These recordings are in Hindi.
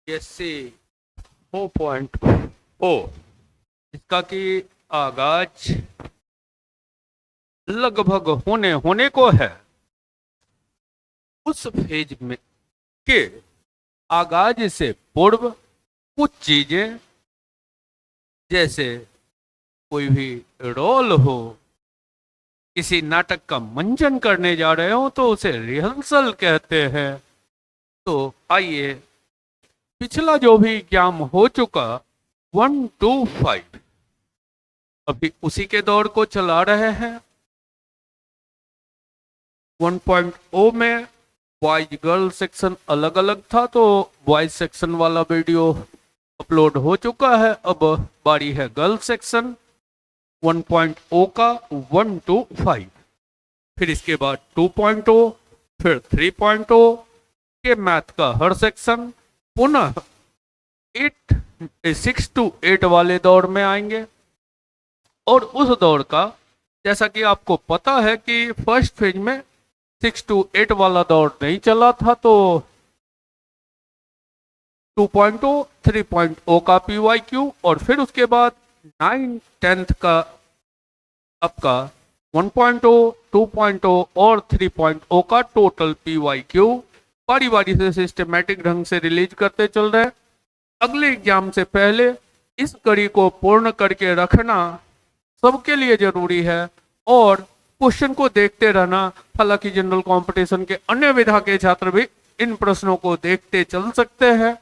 बीएससी 4.0 इसका कि आगाज लगभग होने होने को है। उस फेज में के आगाज से पूर्व कुछ चीजें, जैसे कोई भी रोल हो, किसी नाटक का मंचन करने जा रहे हो तो उसे रिहर्सल कहते हैं। तो आइए, पिछला जो भी एग्जाम हो चुका 1 to 5, अभी उसी के दौर को चला रहे हैं। 1.0 में बॉयज गर्ल सेक्शन अलग अलग था, तो बॉयज सेक्शन वाला वीडियो अपलोड हो चुका है। अब बारी है गर्ल सेक्शन 1.0 का 1 to 5। फिर इसके बाद 2.0, फिर 3.0 के मैथ का हर सेक्शन पुनः 6 to 8 वाले दौर में आएंगे। और उस दौर का, जैसा कि आपको पता है कि फर्स्ट फेज में 6 to 8 वाला दौर नहीं चला था, तो 2.0 3.0 का PYQ और फिर उसके बाद 9th-10th का आपका 1.0 2.0 और 3.0 का टोटल PYQ बारी बारी से सिस्टमेटिक ढंग से रिलीज करते चल रहे हैं। अगले एग्जाम से पहले इस कड़ी को पूर्ण करके रखना सबके लिए जरूरी है और क्वेश्चन को देखते रहना। हालांकि जनरल कंपटीशन के अन्य विधा के छात्र भी इन प्रश्नों को देखते चल सकते हैं,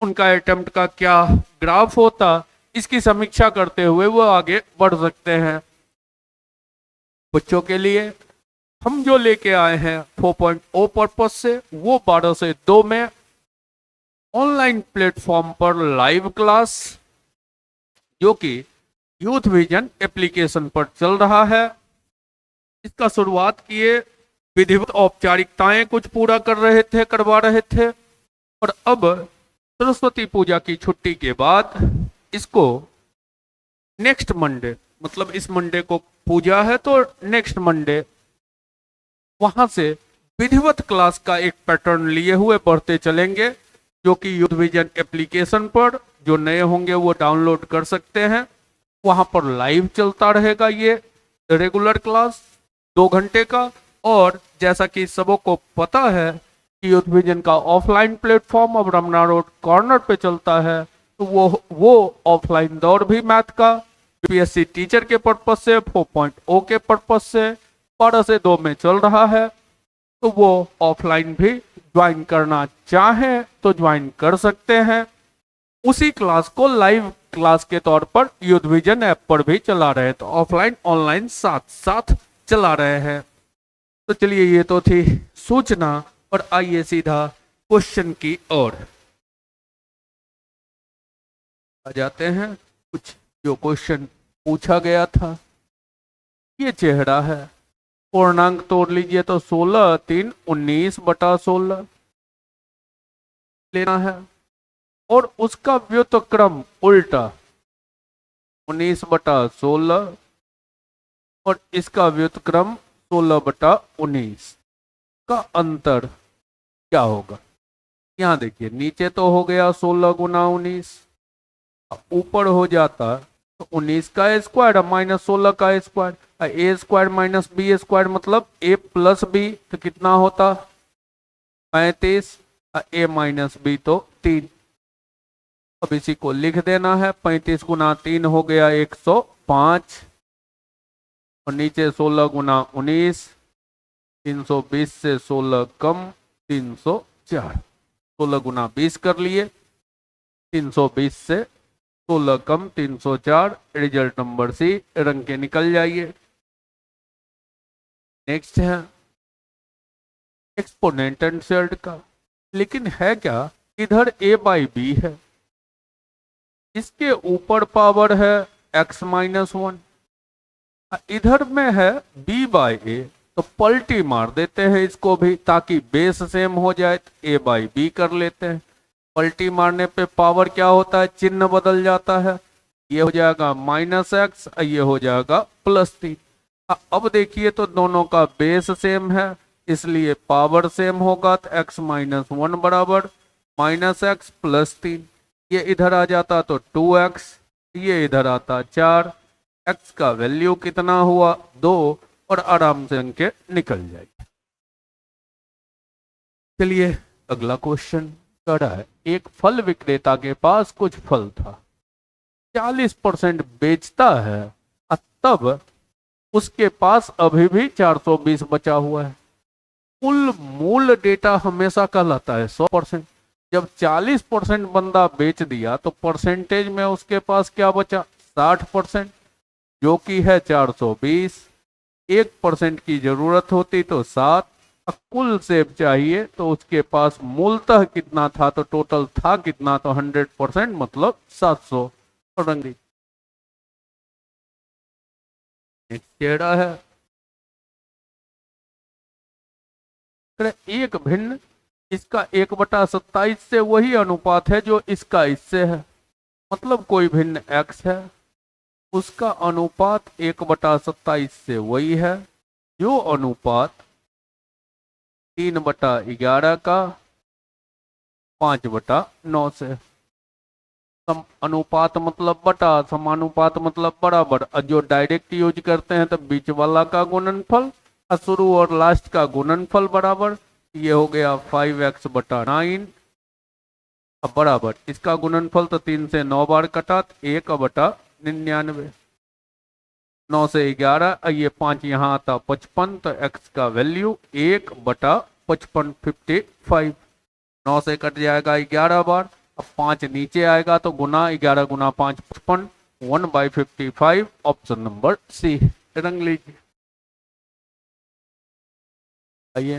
उनका अटेम्प्ट का क्या ग्राफ होता, इसकी समीक्षा करते हुए वो आगे बढ़ सकते हैं। बच्चों के लिए हम जो लेके आए हैं 4.0 पर्पस से, वो 12 से 2 में ऑनलाइन प्लेटफॉर्म पर लाइव क्लास, जो कि यूथ विजन एप्लीकेशन पर चल रहा है। इसका शुरुआत किए विधिवत औपचारिकताएं कुछ पूरा करवा रहे थे, और अब सरस्वती पूजा की छुट्टी के बाद इसको नेक्स्ट मंडे, मतलब इस मंडे को पूजा है तो नेक्स्ट मंडे वहां से विधिवत क्लास का एक पैटर्न लिए हुए बढ़ते चलेंगे, जो कि यूथ विजन एप्लीकेशन पर जो नए होंगे वो डाउनलोड कर सकते हैं। वहां पर लाइव चलता रहेगा ये रेगुलर क्लास 2 घंटे का। और जैसा कि सबों को पता है कि यूथ विजन का ऑफलाइन प्लेटफॉर्म अब रमना रोड कॉर्नर पे चलता है, तो वो ऑफलाइन दौर भी मैथ का बीपीएससी टीचर के पर्पज से 4.0 के पर्पज से 12 से 2 में चल रहा है। तो वो ऑफलाइन भी ज्वाइन करना चाहें तो ज्वाइन कर सकते हैं। उसी क्लास को लाइव क्लास के तौर पर यूथ विजन ऐप पर भी चला रहे हैं, तो ऑफलाइन ऑनलाइन साथ साथ चला रहे हैं। तो चलिए, ये तो थी सूचना, और आइए सीधा क्वेश्चन की ओर आ जाते हैं। कुछ जो क्वेश्चन पूछा गया था, ये चेहरा है, पूर्णांक तोड़ लीजिए तो 16 3 19/16 लेना है, और उसका व्युत्क्रम उल्टा 19/16 और इसका व्युत्क्रम 16/19 का अंतर क्या होगा। यहाँ देखिए, नीचे तो हो गया 16 गुना 19, ऊपर हो जाता तो 19 का स्क्वायर माइनस 16 का स्क्वायर, ए स्क्वायर माइनस बी स्क्वायर मतलब ए प्लस बी, तो कितना होता 35, ए माइनस बी तो 3। अब इसी को लिख देना है, 35 गुना 3 हो गया 105, और नीचे 16 गुना 19, 320 से 16 कम 304, 16 गुना 20 कर लिए, 320 से 16 कम 304, रिजल्ट नंबर सी, रंग के निकल जाइए। नेक्स्ट है एक्सपोनेंट एंड शेयर्ड का, लेकिन है क्या, इधर a बाई बी है, इसके ऊपर पावर है x-1, इधर में है b बाई ए, तो पलटी मार देते हैं इसको भी, ताकि बेस सेम हो जाए, तो a बाई बी कर लेते हैं। पलटी मारने पे पावर क्या होता है, चिन्ह बदल जाता है, ये हो जाएगा -x, ये हो जाएगा +3। अब देखिए तो दोनों का बेस सेम है, इसलिए पावर सेम होगा, तो x-1 बराबर -x प्लस 3, ये इधर आ जाता तो 2x, ये इधर आता 4, x का वैल्यू कितना हुआ 2, और आराम से अंक निकल जाएगी। चलिए अगला क्वेश्चन कर रहा है, एक फल विक्रेता के पास कुछ फल था, 40% बेचता है, तब उसके पास अभी भी 420 बचा हुआ है। कुल मूल डेटा हमेशा कहलाता है 100%। जब 40% बंदा बेच दिया तो परसेंटेज में उसके पास क्या बचा 60%, जो कि है 420। 1% की जरूरत होती तो 7, कुल सेब चाहिए तो उसके पास मूलतः कितना था, तो टोटल था कितना, तो 100% मतलब 700। रंगी चेहरा है, एक भिन्न, इसका 1/27 से वही अनुपात है जो इसका इससे है, मतलब कोई भिन्न x है, उसका अनुपात 1/27 से वही है जो अनुपात 3/11 का 5/9 से। सम अनुपात मतलब बटा, समानुपात मतलब बराबर, जो डायरेक्ट यूज करते हैं तो बीच वाला का गुणनफल और शुरू और लास्ट का गुणनफल बराबर। ये हो गया 5x/9 अब बराबर, इसका गुणनफल तो 3 से 9 बार कटा, 1/99, 9 से 11, ये 5 यहाँ आता 55, तो x का वैल्यू 1/55 55। 9 से कट जाएगा 11 बार, अब 5 नीचे आएगा तो गुना 11 गुना 5 55, 1/55, ऑप्शन नंबर सी। रंग लीजिए। आइए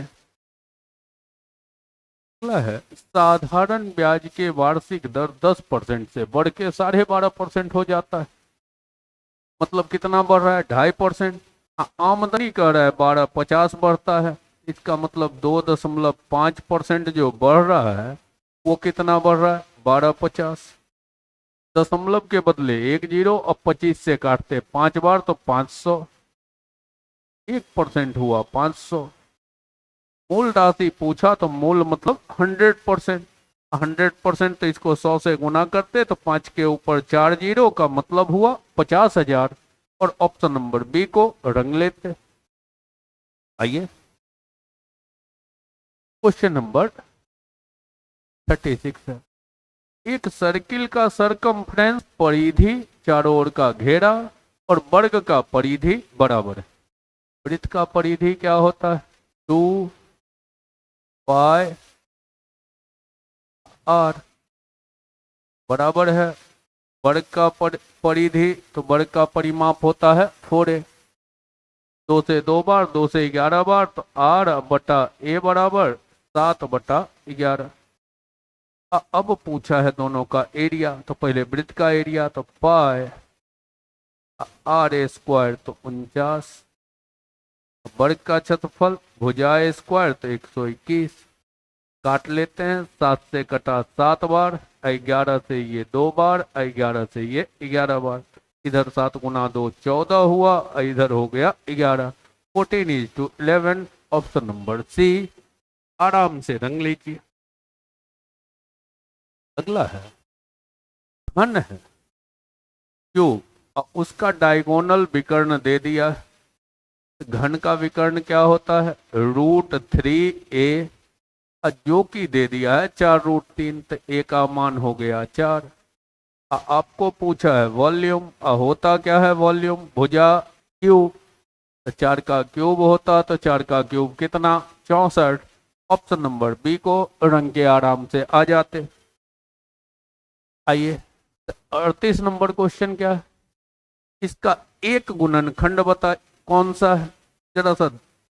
अगला है, साधारण ब्याज के वार्षिक दर 10% से बढ़ के 12.5% हो जाता है, मतलब कितना बढ़ रहा है 2.5%। आमदनी कर रहा है 1250 बढ़ता है, इसका मतलब 2.5% जो बढ़ रहा है वो कितना बढ़ रहा है 1250। दशमलव के बदले 1 जीरो, अब 25 से काटते 5 बार तो 500, 1% हुआ 500। मूल राशि पूछा तो मूल मतलब 100%, 100% तो इसको 100 से गुना करते तो 5 के ऊपर 4 जीरो का मतलब हुआ 50,000, और ऑप्शन नंबर बी को रंग लेते। आइए क्वेश्चन नंबर 36 है, एक सर्किल का सरकमफ्रेंस परिधि, चारों ओर का घेरा और वर्ग का परिधि बराबर है। वृत्त का परिधि क्या होता है 2πr बराबर है वर्ग का परिधि, तो वर्ग का परिमाप होता है 4a। 2 से 2 बार, 2 से 11 बार, तो r/a बराबर 7/11। अब पूछा है दोनों का एरिया, तो पहले वृत्त का एरिया तो पाई r² तो 49, वर्ग का क्षेत्रफल भुजा स्क्वायर तो 121। काट लेते हैं, 7 से कटा 7 बार, 11 से ये 2 बार, 11 से ये 11 बार, इधर 7 गुना 2 14 हुआ, इधर हो गया 11। 14:11, ऑप्शन नंबर सी। आराम से रंग लीजिए। अगला है घन है क्यूब, उसका डायगोनल विकर्ण दे दिया। घन का विकर्ण क्या होता है √3a, जो कि दे दिया है 4√3, तो a का मान हो गया 4। आपको पूछा है वॉल्यूम, होता क्या है वॉल्यूम भुजा क्यूब, तो 4 का क्यूब होता, तो 4 का क्यूब कितना 64। ऑप्शन नंबर बी को रंग के आराम से आ जाते। आइए 38 नंबर क्वेश्चन क्या है, इसका एक गुणनखंड बता कौन सा है, जरा सा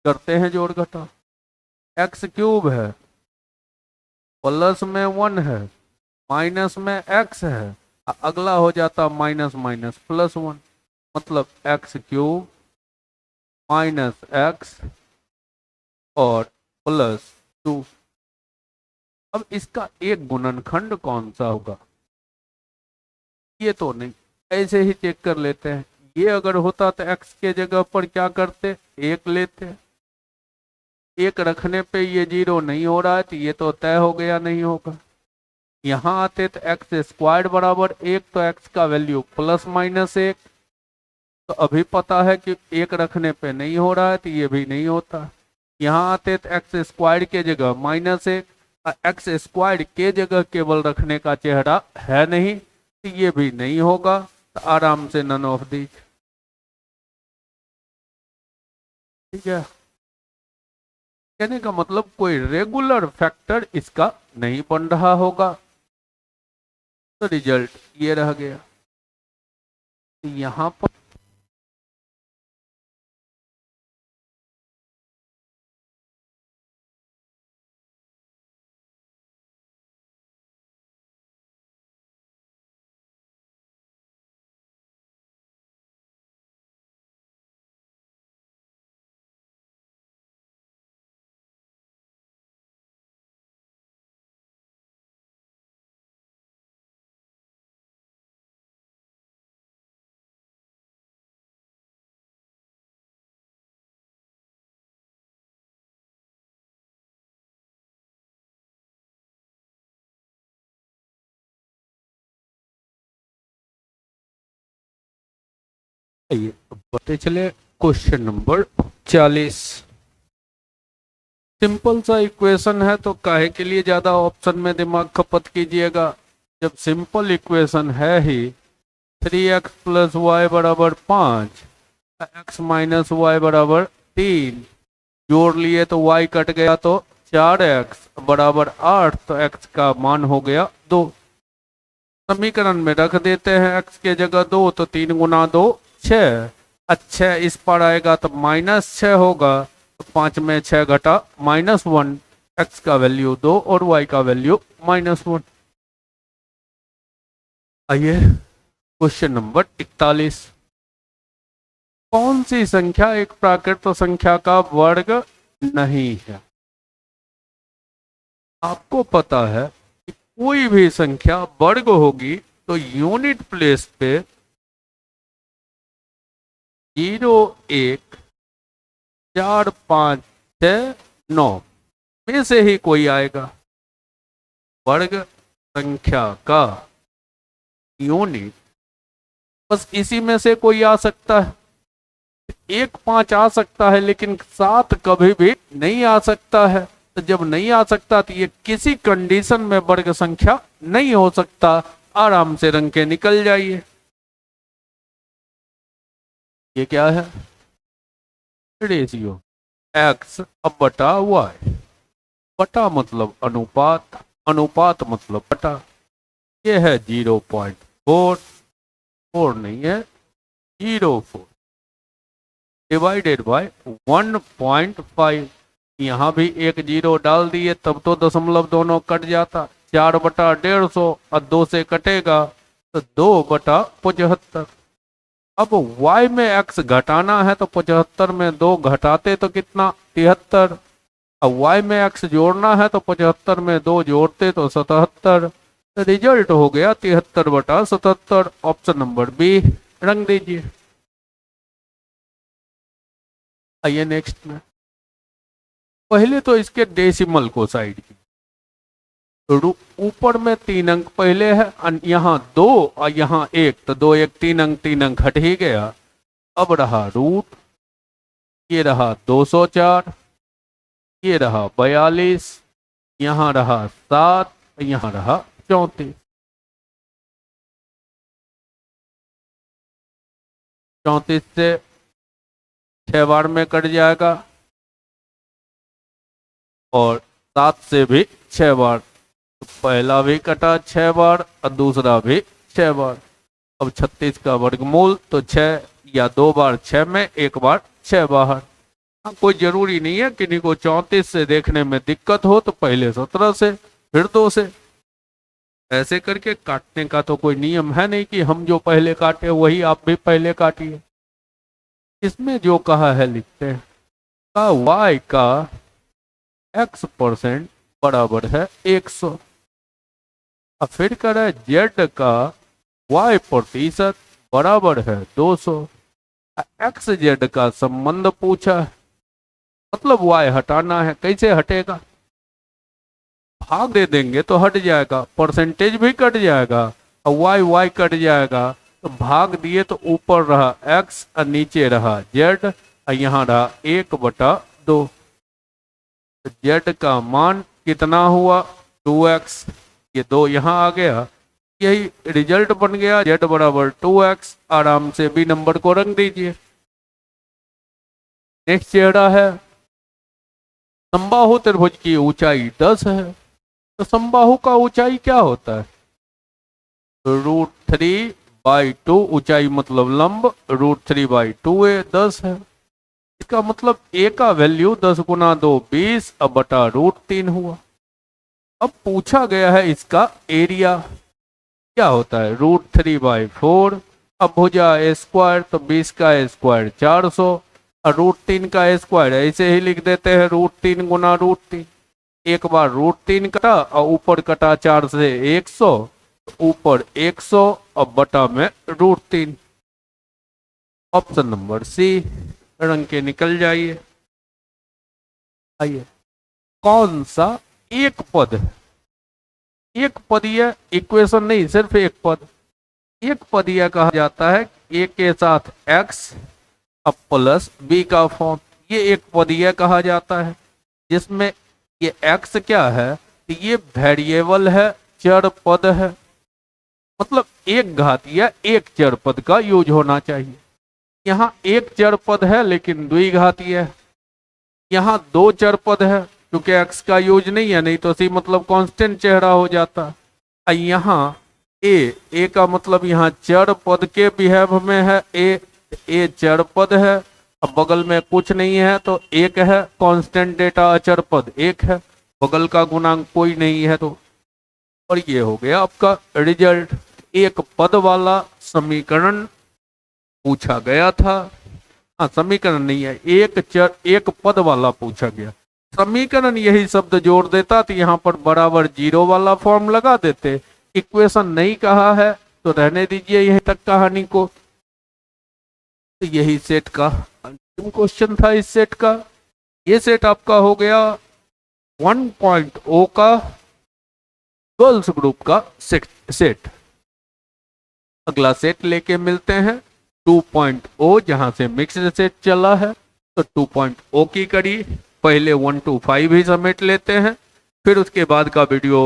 करते हैं जोड़ घटा। x³ है, प्लस में 1 है, माइनस में x है, अगला हो जाता माइनस माइनस +1, मतलब x³ -x और +2। अब इसका एक गुणनखंड कौन सा होगा, ये तो नहीं, ऐसे ही चेक कर लेते हैं। ये अगर होता तो x के जगह पर क्या करते 1 लेते, 1 रखने पे ये 0 नहीं हो रहा है, तो ये तो तय हो गया नहीं होगा। यहाँ आते तो एक्स स्क्वायर बराबर 1, तो एक्स का वैल्यू प्लस माइनस 1। तो अभी पता है कि 1 रखने पे नहीं हो रहा है, तो ये भी नहीं होता। यहाँ आते तो एक्स स्क्वायर के जगह -1, एक्स स्क्वायर के जगह केवल रखने का चेहरा है नहीं, तो ये भी नहीं होगा। तो आराम से नन ऑफ दीज। ठीक है, कहने का मतलब कोई रेगुलर फैक्टर इसका नहीं बन रहा होगा। तो रिजल्ट ये रह गया। यहाँ पर ये बढ़ते चले क्वेश्चन नंबर 40। सिंपल सा इक्वेशन है, तो काहे के लिए ज्यादा ऑप्शन में दिमाग खपत कीजिएगा। जब सिंपल इक्वेशन है ही 3x प्लस वाई बराबर 5, x माइनस वाई बराबर 3, जोड़ लिए तो y कट गया तो 4x बराबर 8, तो x का मान हो गया 2। समीकरण में रख देते हैं x के जगह 2, तो 3 गुना 2 6। अच्छा, इस पर आएगा तो -6 होगा, तो 5 में 6 घटा -1, x का वैल्यू 2 और y का वैल्यू -1। आइए क्वेश्चन नंबर 41। कौन सी संख्या एक प्राकृत संख्या का वर्ग नहीं है? आपको पता है कि कोई भी संख्या वर्ग होगी तो यूनिट प्लेस पे 0, 1, 4, 5, 6, 9 में से ही कोई आएगा। वर्ग संख्या का यूनिट बस इसी में से कोई आ सकता है। 1, 5 आ सकता है, लेकिन 7 कभी भी नहीं आ सकता है। तो जब नहीं आ सकता तो ये किसी कंडीशन में वर्ग संख्या नहीं हो सकता। आराम से रंग के निकल जाइए। ये क्या है? रेशियो x अब बटा y। बटा मतलब अनुपात, अनुपात मतलब बटा। ये है 0.4, 4 नहीं है 0.4 डिवाइडेड बाय 1.5। यहाँ भी एक 0 डाल दिए तब तो दशमलव दोनों कट जाता। 4/150 और 2 से कटेगा तो 2/75। अब y में x घटाना है तो 75 में 2 घटाते तो कितना 73। अब y में x जोड़ना है तो 75 में 2 जोड़ते तो 77। तो रिजल्ट हो गया 73/77। ऑप्शन नंबर बी रंग दीजिए। आइए नेक्स्ट में। पहले तो इसके डेसिमल को साइड की, तो ऊपर में 3 अंक पहले है, यहाँ 2 और यहाँ 1, तो 2 1 3 अंक, 3 अंक हट ही गया। अब रहा रूट, ये रहा 204, ये रहा 42, यहाँ रहा 7, यहाँ रहा 34। 34 से 6 बार में कट जाएगा और 7 से भी 6 बार। तो पहला भी कटा 6 बार और दूसरा भी 6 बार। अब 36 का वर्गमूल तो 6 या 2 बार 6 में, 1 बार 6 बाहर। कोई जरूरी नहीं है, किन्हीं को 34 से देखने में दिक्कत हो तो पहले 17 से फिर 2 से, ऐसे करके काटने का तो कोई नियम है नहीं कि हम जो पहले काटे वही आप भी पहले काटिए। इसमें जो कहा है लिखते हैं का y का x% बराबर है 100। अब फिर करें z का y% बराबर है 200। एक्स जेड का संबंध पूछा है, मतलब y हटाना है। कैसे हटेगा? भाग दे देंगे तो हट जाएगा, परसेंटेज भी कट जाएगा और वाई वाई कट जाएगा। तो भाग दिए तो ऊपर रहा x और नीचे रहा z और यहाँ रहा 1/2। तो z का मान कितना हुआ 2x, ये 2 यहाँ आ गया, यही रिजल्ट बन गया z बराबर 2x। आराम से भी नंबर को रख दीजिए। नेक्स्ट चेहरा है समबाहु त्रिभुज की ऊंचाई 10 है। तो समबाहु का ऊंचाई क्या होता है, √3/2 ऊंचाई मतलब लंब, √3/2a 10 है। इसका मतलब a का वैल्यू 10 गुना 2 20 अब बटा √3 हुआ। अब पूछा गया है इसका एरिया क्या होता है, √3/4। अब भुजा a स्क्वायर तो 20 का a स्क्वायर 400 और √3 का a स्क्वायर ऐसे ही लिख देते हैं √3 गुना √3। एक बार √3 कटा और ऊपर कटा 4 से 100, ऊपर 100 अब बटा में √3। ऑप्शन नंबर सी, रंग के निकल जाइए। आइए, कौन सा एक पद है, एक पदीय इक्वेशन नहीं, सिर्फ एक पद। एक पदीय कहा जाता है a के साथ x अब प्लस b का फॉर्म, ये एक पदीय कहा जाता है। जिसमें ये x क्या है, ये वेरिएबल है, चर पद है, मतलब एक घातीय एक चर पद का यूज होना चाहिए। यहाँ एक चर पद है लेकिन द्विघातीय है। यहाँ 2 चर पद है, क्योंकि x का यूज नहीं है, नहीं तो सी मतलब कांस्टेंट चेहरा हो जाता। यहाँ a का मतलब यहाँ चर पद के बिहेव में है, a चर पद है, अब बगल में कुछ नहीं है तो 1 है, कांस्टेंट डेटा अचर पद 1 है, बगल का गुणांक कोई नहीं है तो। और ये हो गया आपका रिजल्ट। एक पद वाला समीकरण पूछा गया था, हाँ समीकरण नहीं है, एक पद वाला पूछा गया। समीकरण यही शब्द जोड़ देता तो यहाँ पर बराबर 0 वाला फॉर्म लगा देते। इक्वेशन नहीं कहा है तो रहने दीजिए यहीं तक कहानी को। तो यही सेट का अंतिम क्वेश्चन था इस सेट का। ये सेट आपका हो गया 1.0 का गर्ल्स ग्रुप का सेट। अगला सेट लेके मिलते हैं 2.0, जहां से मिक्स्ड सेट चला है। तो 2.0 की कड़ी पहले 1 to 5 ही समेट लेते हैं, फिर उसके बाद का वीडियो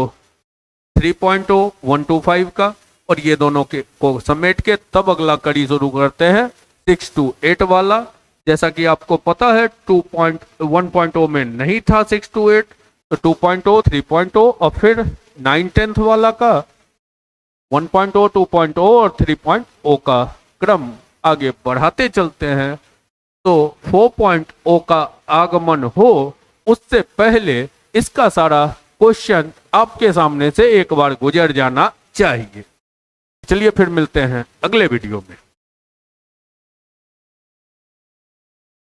3.0 1 to 5 का, और ये दोनों के को समेट के तब अगला कड़ी शुरू करते हैं 6 to 8 वाला। जैसा कि आपको पता है 1.0 में नहीं था 6 to 8, तो 2.0 3.0 और फिर 9/10 वाला का 1.0 2.0 और 3.0 का क्रम आगे बढ़ाते चलते हैं। तो 4.0 का आगमन हो उससे पहले इसका सारा क्वेश्चन आपके सामने से एक बार गुजर जाना चाहिए। चलिए फिर मिलते हैं अगले वीडियो में।